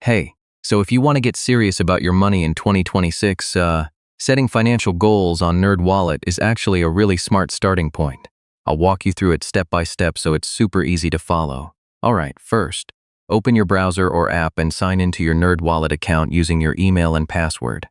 Hey, so if you want to get serious about your money in 2026, setting financial goals on NerdWallet is actually a really smart starting point. I'll walk you through it step by step so it's super easy to follow. Alright, first, open your browser or app and sign into your NerdWallet account using your email and password.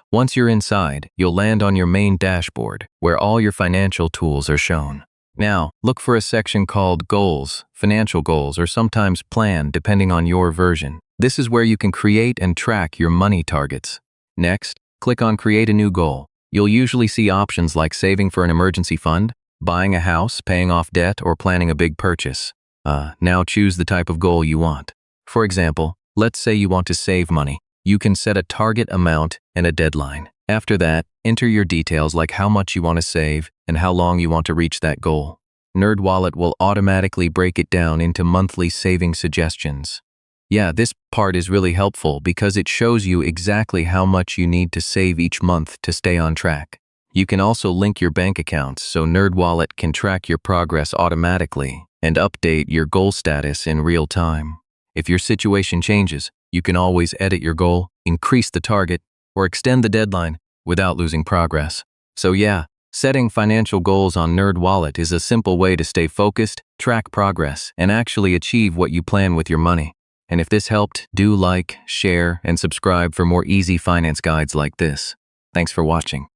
Once you're inside, you'll land on your main dashboard, where all your financial tools are shown. Now, look for a section called Goals, Financial Goals, or sometimes Plan, depending on your version. This is where you can create and track your money targets. Next, click on Create a New Goal. You'll usually see options like saving for an emergency fund, buying a house, paying off debt, or planning a big purchase. Now choose the type of goal you want. For example, let's say you want to save money. You can set a target amount and a deadline. After that, enter your details like how much you want to save and how long you want to reach that goal. NerdWallet will automatically break it down into monthly saving suggestions. Yeah, this part is really helpful because it shows you exactly how much you need to save each month to stay on track. You can also link your bank accounts so NerdWallet can track your progress automatically and update your goal status in real time. If your situation changes, you can always edit your goal, increase the target, or extend the deadline without losing progress. So yeah, setting financial goals on NerdWallet is a simple way to stay focused, track progress, and actually achieve what you plan with your money. And if this helped, do like, share, and subscribe for more easy finance guides like this. Thanks for watching.